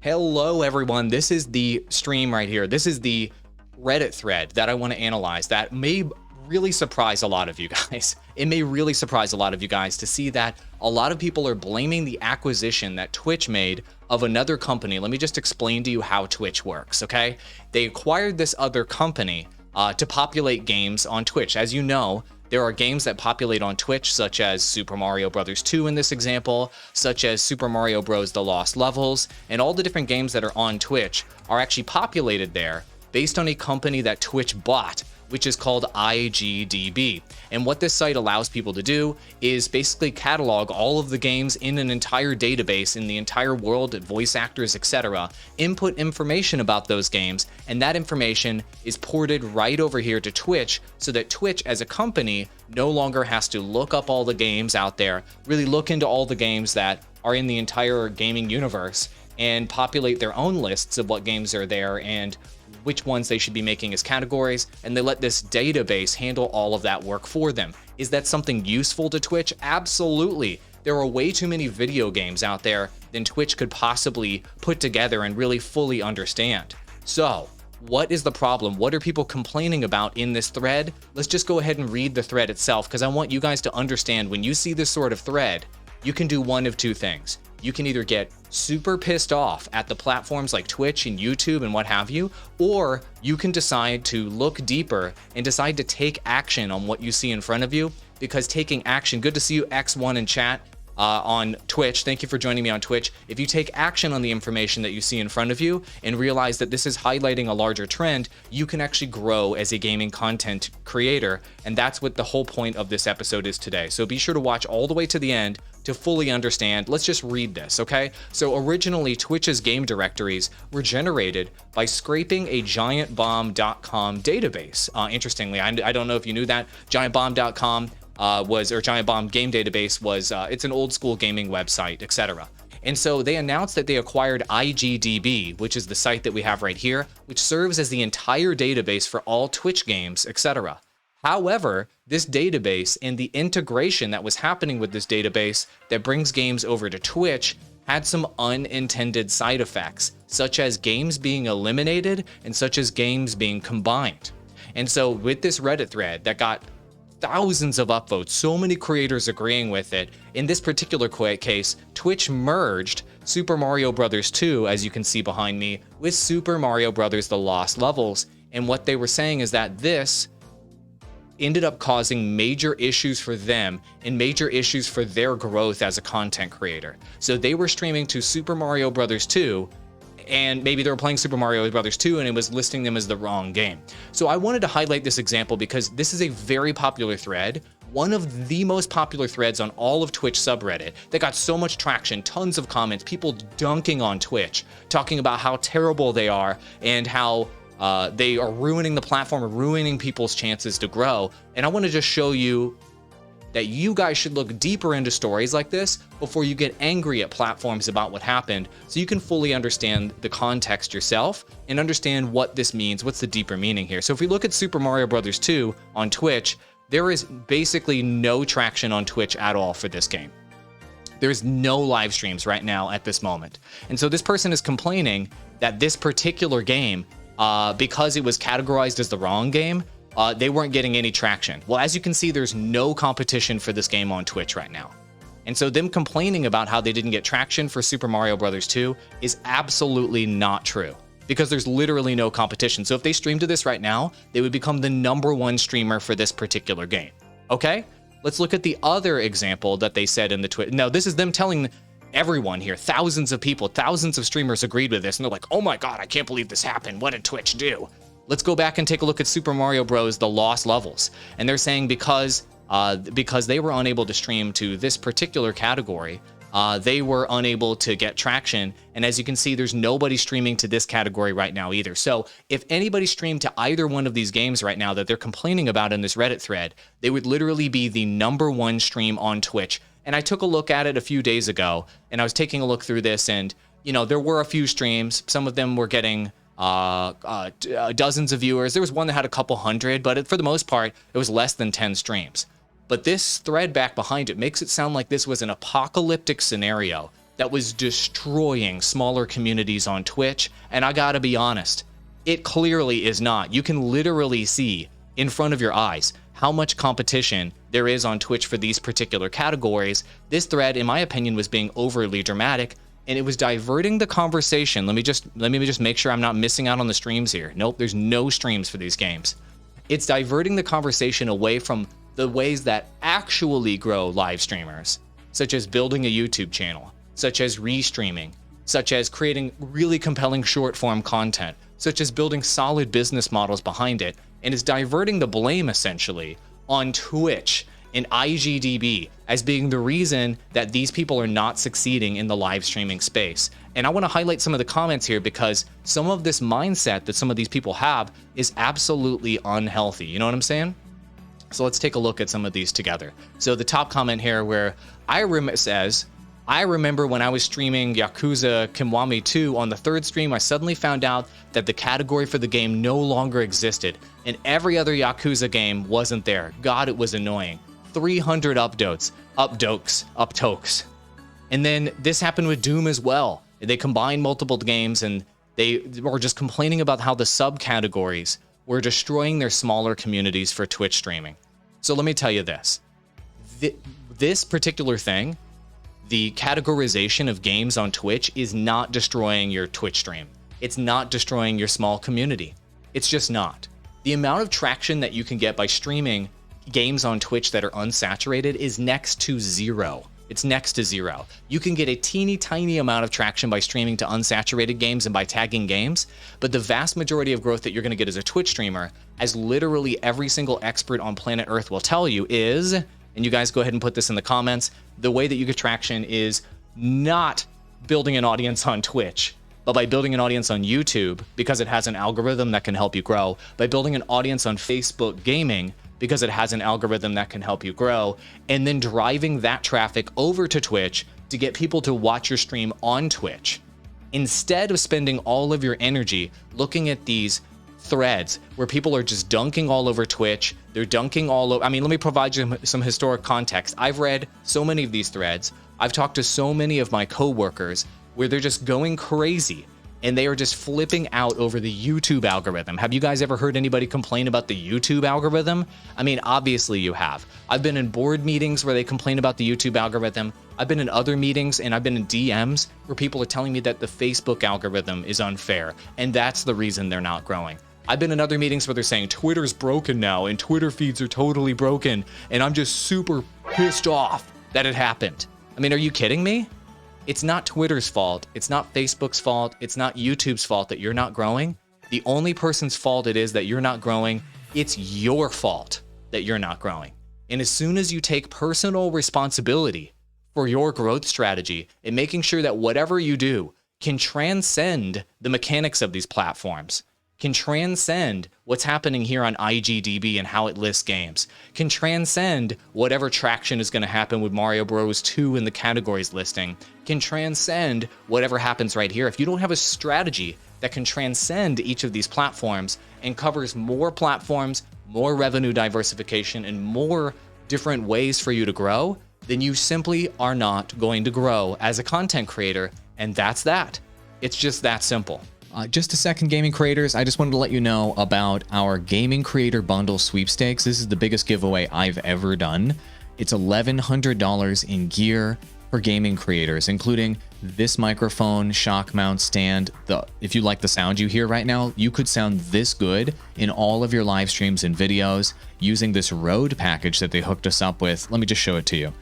Hello, everyone. This is the stream right here. This is the Reddit thread that I want to analyze that may really surprise a lot of you guys. It may really surprise a lot of you guys to see that a lot of people are blaming the acquisition that Twitch made of another company. Let me just explain to you how Twitch works, okay? They acquired this other company to populate games on Twitch. As you know, there are games that populate on Twitch, such as Super Mario Bros. 2 in this example, such as Super Mario Bros. The Lost Levels, and all the different games that are on Twitch are actually populated there based on a company that Twitch bought, which is called IGDB. And what this site allows people to do is basically catalog all of the games in an entire database in the entire world, voice actors, etc., input information about those games, and that information is ported right over here to Twitch so that Twitch as a company no longer has to look up all the games out there, really look into all the games that are in the entire gaming universe and populate their own lists of what games are there and which ones they should be making as categories, and they let this database handle all of that work for them. Is that something useful to Twitch? Absolutely. There are way too many video games out there than Twitch could possibly put together and really fully understand. So, what is the problem? What are people complaining about in this thread? Let's just go ahead and read the thread itself, because I want you guys to understand when you see this sort of thread, you can do one of two things. You can either get super pissed off at the platforms like Twitch and YouTube and what have you, or you can decide to look deeper and decide to take action on what you see in front of you, because taking action, good to see you X1 in chat on Twitch. Thank you for joining me on Twitch. If you take action on the information that you see in front of you and realize that this is highlighting a larger trend, you can actually grow as a gaming content creator. And that's what the whole point of this episode is today. So be sure to watch all the way to the end to fully understand. Let's just read this, okay? So originally, Twitch's game directories were generated by scraping a giantbomb.com database. Interestingly, I don't know if you knew that. Giantbomb.com Giant Bomb Game Database was, it's an old school gaming website, etc. And so they announced that they acquired IGDB, which is the site that we have right here, which serves as the entire database for all Twitch games, etc. However, this database and the integration that was happening with this database that brings games over to Twitch had some unintended side effects, such as games being eliminated and such as games being combined. And so with this Reddit thread that got thousands of upvotes, so many creators agreeing with it, in this particular case, Twitch merged Super Mario Bros. 2, as you can see behind me, with Super Mario Bros. The Lost Levels. And what they were saying is that this ended up causing major issues for them and major issues for their growth as a content creator. So they were streaming to Super Mario Bros. 2, and maybe they were playing Super Mario Bros. 2 and it was listing them as the wrong game. So I wanted to highlight this example because this is a very popular thread, one of the most popular threads on all of Twitch subreddit that got so much traction, tons of comments, people dunking on Twitch, talking about how terrible they are and how they are ruining the platform, ruining people's chances to grow. And I want to just show you that you guys should look deeper into stories like this before you get angry at platforms about what happened, so you can fully understand the context yourself and understand what this means, what's the deeper meaning here. So if we look at Super Mario Bros. 2 on Twitch, there is basically no traction on Twitch at all for this game. There's no live streams right now at this moment. And so this person is complaining that this particular game, because it was categorized as the wrong game, they weren't getting any traction. Well, as you can see, there's no competition for this game on Twitch right now. And so them complaining about how they didn't get traction for Super Mario Bros. 2 is absolutely not true, because there's literally no competition. So if they streamed to this right now, they would become the #1 streamer for this particular game. Okay? Let's look at the other example that they said in the Twitch. No, this is them telling everyone here, thousands of people, thousands of streamers agreed with this, and they're like, oh my god, I can't believe this happened. What did Twitch do? Let's go back and take a look at Super Mario Bros. The Lost Levels. And they're saying because they were unable to stream to this particular category, they were unable to get traction. And as you can see, there's nobody streaming to this category right now either. So if anybody streamed to either one of these games right now that they're complaining about in this Reddit thread, they would literally be the #1 stream on Twitch. And I took a look at it a few days ago, and I was taking a look through this, and you know, there were a few streams. Some of them were getting dozens of viewers. There was one that had a couple hundred, but for the most part, it was less than 10 streams. But this thread back behind it makes it sound like this was an apocalyptic scenario that was destroying smaller communities on Twitch, and I gotta be honest, it clearly is not. You can literally see in front of your eyes how much competition there is on Twitch for these particular categories. This thread, in my opinion, was being overly dramatic, and it was diverting the conversation. Let me just make sure I'm not missing out on the streams here. Nope, there's no streams for these games. It's diverting the conversation away from the ways that actually grow live streamers, such as building a YouTube channel, such as restreaming, such as creating really compelling short form content, such as building solid business models behind it, and is diverting the blame essentially on Twitch and IGDB as being the reason that these people are not succeeding in the live streaming space. And I want to highlight some of the comments here because some of this mindset that some of these people have is absolutely unhealthy. You know what I'm saying? So let's take a look at some of these together. So the top comment here where says, I remember when I was streaming Yakuza Kiwami 2 on the third stream, I suddenly found out that the category for the game no longer existed and every other Yakuza game wasn't there. God, it was annoying. 300 uptokes. And then this happened with Doom as well. They combined multiple games and they were just complaining about how the subcategories were destroying their smaller communities for Twitch streaming. So let me tell you this. This particular thing, the categorization of games on Twitch is not destroying your Twitch stream. It's not destroying your small community. It's just not. The amount of traction that you can get by streaming games on Twitch that are unsaturated is next to zero. It's next to zero. You can get a teeny tiny amount of traction by streaming to unsaturated games and by tagging games, but the vast majority of growth that you're going to get as a Twitch streamer, as literally every single expert on planet Earth will tell you is, and you guys go ahead and put this in the comments, the way that you get traction is not building an audience on Twitch, but by building an audience on YouTube because it has an algorithm that can help you grow, by building an audience on Facebook gaming because it has an algorithm that can help you grow, and then driving that traffic over to Twitch to get people to watch your stream on Twitch. Instead of spending all of your energy looking at these threads where people are just dunking all over Twitch, they're dunking all over. I mean, let me provide you some historic context. I've read so many of these threads. I've talked to so many of my coworkers where they're just going crazy and they are just flipping out over the YouTube algorithm. Have you guys ever heard anybody complain about the YouTube algorithm? I mean, obviously you have. I've been in board meetings where they complain about the YouTube algorithm. I've been in other meetings and I've been in DMs where people are telling me that the Facebook algorithm is unfair, and that's the reason they're not growing. I've been in other meetings where they're saying Twitter's broken now and Twitter feeds are totally broken, and I'm just super pissed off that it happened. I mean, are you kidding me? It's not Twitter's fault. It's not Facebook's fault. It's not YouTube's fault that you're not growing. The only person's fault it is that you're not growing. It's your fault that you're not growing. And as soon as you take personal responsibility for your growth strategy and making sure that whatever you do can transcend the mechanics of these platforms, can transcend what's happening here on IGDB and how it lists games, can transcend whatever traction is going to happen with Mario Bros 2 in the categories listing, can transcend whatever happens right here. If you don't have a strategy that can transcend each of these platforms and covers more platforms, more revenue diversification, and more different ways for you to grow, then you simply are not going to grow as a content creator, and that's that. It's just that simple. Just a second, gaming creators, I just wanted to let you know about our Gaming Creator Bundle Sweepstakes. This is the biggest giveaway I've ever done. It's $1,100 in gear for gaming creators, including this microphone, shock mount stand. If you like the sound you hear right now, you could sound this good in all of your live streams and videos using this Rode package that they hooked us up with. Let me just show it to you.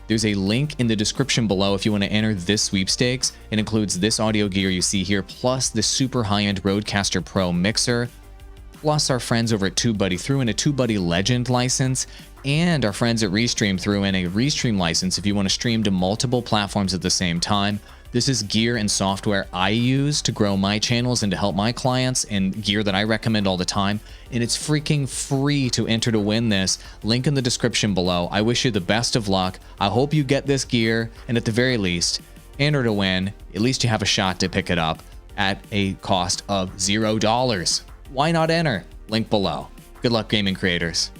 There's a link in the description below if you want to enter this sweepstakes. It includes this audio gear you see here, plus the super high-end Rodecaster Pro mixer, plus our friends over at TubeBuddy threw in a TubeBuddy Legend license, and our friends at Restream threw in a Restream license if you want to stream to multiple platforms at the same time. This is gear and software I use to grow my channels and to help my clients, and gear that I recommend all the time. And it's freaking free to enter to win this. Link in the description below. I wish you the best of luck. I hope you get this gear, and at the very least, enter to win. At least you have a shot to pick it up at a cost of $0. Why not enter? Link below. Good luck, gaming creators.